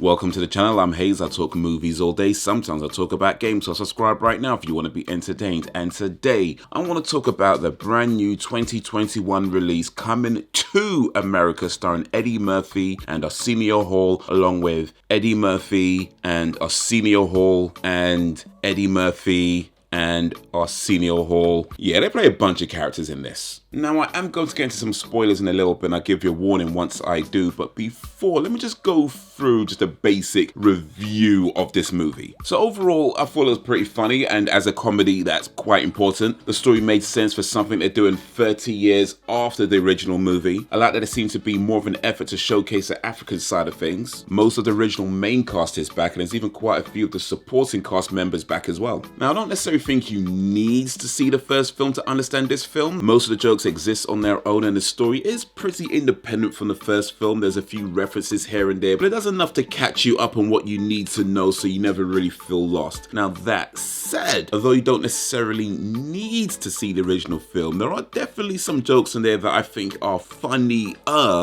Welcome to the channel, I'm Hayes. I talk movies all day, sometimes I talk about games, so subscribe right now if you want to be entertained. And today, I want to talk about the brand new 2021 release coming to America, starring Eddie Murphy and Arsenio Hall, along with Eddie Murphy and Arsenio Hall and Eddie Murphy and Arsenio Hall. Yeah, they play a bunch of characters in this. Now, I am going to get into some spoilers in a little bit, and I'll give you a warning once I do, but before, let me just go through just a basic review of this movie. So overall, I thought it was pretty funny, and as a comedy, that's quite important. The story made sense for something they're doing 30 years after the original movie. I like that it seems to be more of an effort to showcase the African side of things. Most of the original main cast is back, and there's even quite a few of the supporting cast members back as well. Now, I don't necessarily think you need to see the first film to understand this film. Most of the jokes exist on their own, and the story is pretty independent from the first film. There's a few references here and there, but it does enough to catch you up on what you need to know so you never really feel lost. Now, that said, although you don't necessarily need to see the original film, there are definitely some jokes in there that I think are funnier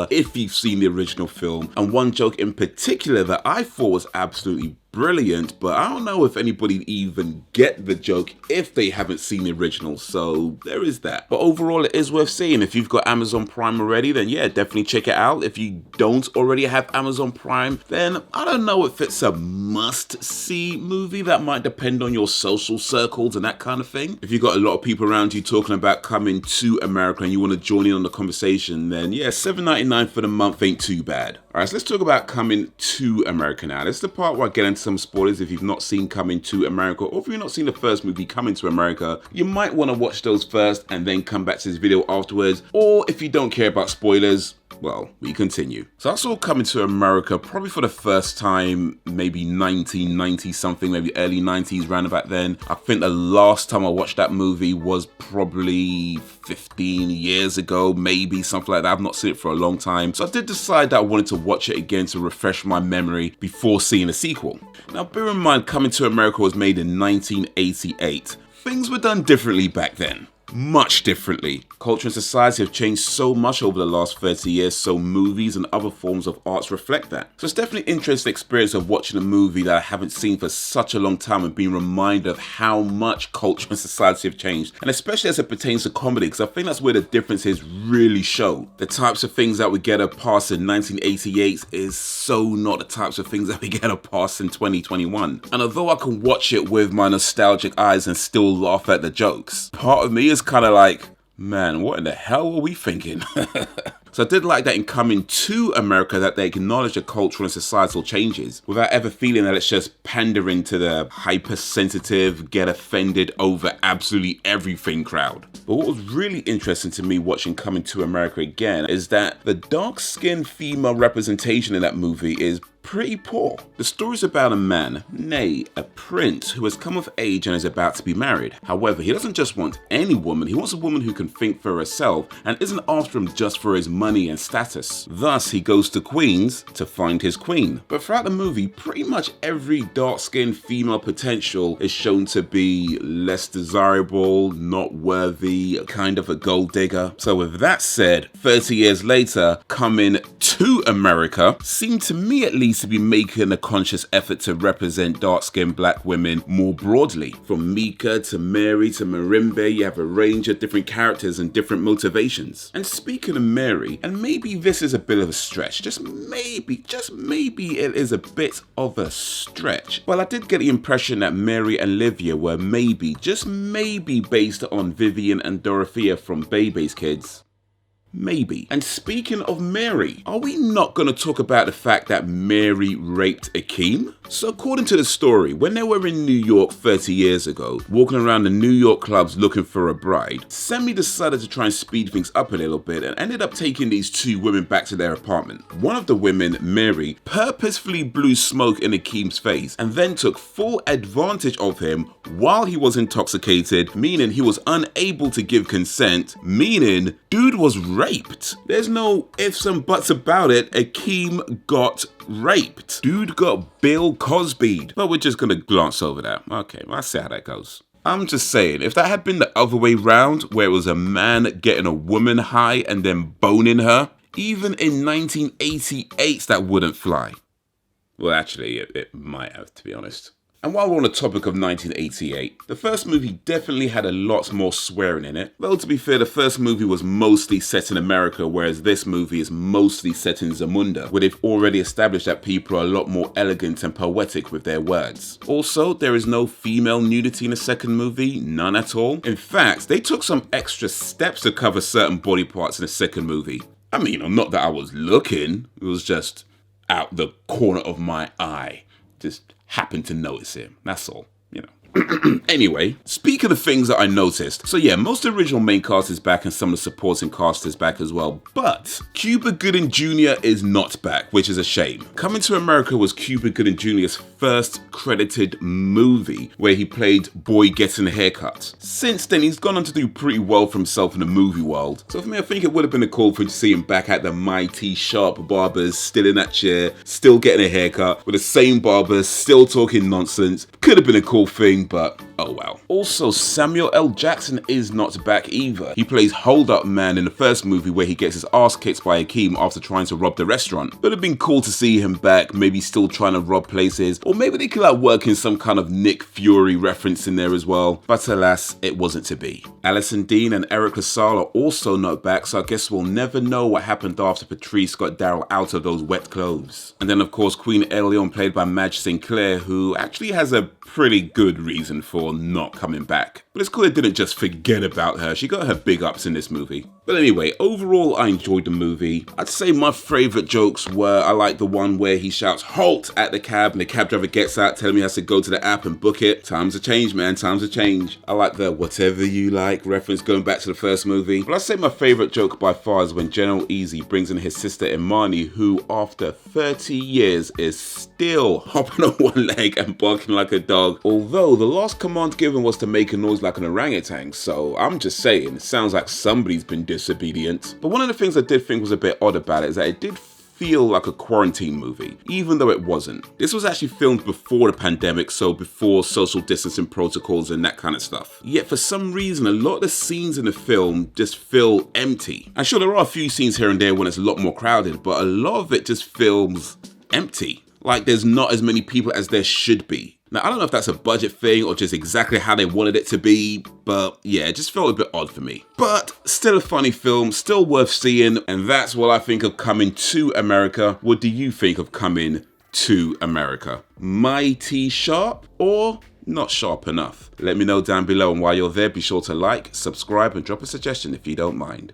if you've seen the original film, and one joke in particular that I thought was absolutely brilliant, but I don't know if anybody even get the joke if they haven't seen the original, so there is that. But overall, it is worth seeing. If you've got Amazon Prime already, then yeah, definitely check it out. If you don't already have Amazon Prime, then I don't know if it's a must-see movie. That might depend on your social circles and that kind of thing. If you've got a lot of people around you talking about coming to America and you want to join in on the conversation, then yeah, $7.99 for the month ain't too bad. Alright, so let's talk about coming to America now. This is the part where I get into some spoilers. If you've not seen Coming to America, or if you've not seen the first movie Coming to America, you might want to watch those first and then come back to this video afterwards. Or if you don't care about spoilers, well, we continue. So I saw Coming to America probably for the first time, maybe 1990 something, maybe early 90s, round about then. I think the last time I watched that movie was probably 15 years ago, maybe something like that. I've not seen it for a long time. So I did decide that I wanted to watch it again to refresh my memory before seeing a sequel. Now, bear in mind, Coming to America was made in 1988. Things were done differently back then. Much differently. Culture and society have changed so much over the last 30 years, so movies and other forms of arts reflect that. So it's definitely an interesting experience of watching a movie that I haven't seen for such a long time and being reminded of how much culture and society have changed, and especially as it pertains to comedy, because I think that's where the differences really show. The types of things that we get a pass in 1988 is so not the types of things that we get a pass in 2021. And although I can watch it with my nostalgic eyes and still laugh at the jokes, part of me is kind of like, man, what in the hell were we thinking? So I did like that in Coming to America that they acknowledge the cultural and societal changes without ever feeling that it's just pandering to the hypersensitive, get offended over absolutely everything crowd. But what was really interesting to me watching Coming to America again is that the dark-skinned female representation in that movie is pretty poor. The story's about a man, nay, a prince, who has come of age and is about to be married. However, he doesn't just want any woman, he wants a woman who can think for herself and isn't after him just for his money and status. Thus, he goes to Queens to find his queen. But throughout the movie, pretty much every dark-skinned female potential is shown to be less desirable, not worthy, kind of a gold digger. So with that said, 30 years later, Coming to America seemed to me at least to be making a conscious effort to represent dark-skinned black women more broadly. From Mika to Mary to Marimbe, you have a range of different characters and different motivations. And speaking of Mary, and maybe this is a bit of a stretch, just maybe it is a bit of a stretch. Well, I did get the impression that Mary and Livia were maybe, just maybe based on Vivian and Dorothea from Bebe's Kids. Maybe. And speaking of Mary, are we not going to talk about the fact that Mary raped Akeem? So according to the story, when they were in New York 30 years ago, walking around the New York clubs looking for a bride, Sammy decided to try and speed things up a little bit and ended up taking these two women back to their apartment. One of the women, Mary, purposefully blew smoke in Akeem's face and then took full advantage of him while he was intoxicated, meaning he was unable to give consent, meaning dude was raped. There's no ifs and buts about it. Akeem got raped. Dude got Bill Cosby'd. But we're just gonna glance over that. Okay, well, I see how that goes. I'm just saying, if that had been the other way round, where it was a man getting a woman high and then boning her, even in 1988 that wouldn't fly. Well, actually, it might have, to be honest. And while we're on the topic of 1988, the first movie definitely had a lot more swearing in it. Though to be fair, the first movie was mostly set in America, whereas this movie is mostly set in Zamunda, where they've already established that people are a lot more elegant and poetic with their words. Also, there is no female nudity in the second movie, none at all. In fact, they took some extra steps to cover certain body parts in the second movie. I mean, not that I was looking, it was just out the corner of my eye. Just happened to notice him, that's all, you know. Anyway, speaking of things that I noticed, so yeah, most of the original main cast is back and some of the supporting cast is back as well, but Cuba Gooding Jr. is not back, which is a shame. Coming to America was Cuba Gooding Jr.'s first credited movie, where he played Boy Getting a Haircut. Since then, he's gone on to do pretty well for himself in the movie world, so for me, I think it would have been a cool thing to see him back at the mighty sharp barbers, still in that chair, still getting a haircut, with the same barbers, still talking nonsense. Could have been a cool thing, but oh well. Also, Samuel L. Jackson is not back either. He plays Hold Up Man in the first movie, where he gets his ass kicked by Hakeem after trying to rob the restaurant. It would have been cool to see him back, maybe still trying to rob places, or maybe they could work in some kind of Nick Fury reference in there as well, but alas, it wasn't to be. Alison Dean and Eric LaSalle are also not back, so I guess we'll never know what happened after Patrice got Daryl out of those wet clothes. And then of course Queen Eleanor, played by Madge Sinclair, who actually has a pretty good reason for not coming back. But it's cool they didn't just forget about her, she got her big ups in this movie. But anyway, overall I enjoyed the movie. I'd say my favourite jokes were, I like the one where he shouts "halt" at the cab and the cab driver gets out telling me he has to go to the app and book it. Times have changed, man, times have changed. I like the "whatever you like" reference going back to the first movie. But I'd say my favourite joke by far is when General Easy brings in his sister Imani, who after 30 years is still hopping on one leg and barking like a dog. Although the last command given was to make a noise like an orangutan, so I'm just saying, it sounds like somebody's been disobedient. But one of the things I did think was a bit odd about it is that it did feel like a quarantine movie, even though it wasn't. This was actually filmed before the pandemic, so before social distancing protocols and that kind of stuff. Yet for some reason, a lot of the scenes in the film just feel empty. And sure, there are a few scenes here and there when it's a lot more crowded, but a lot of it just feels empty. Like there's not as many people as there should be. Now, I don't know if that's a budget thing or just exactly how they wanted it to be, but yeah, it just felt a bit odd for me. But still a funny film, still worth seeing, and that's what I think of Coming to America. What do you think of Coming to America? Mighty sharp or not sharp enough? Let me know down below, and while you're there, be sure to like, subscribe, and drop a suggestion if you don't mind.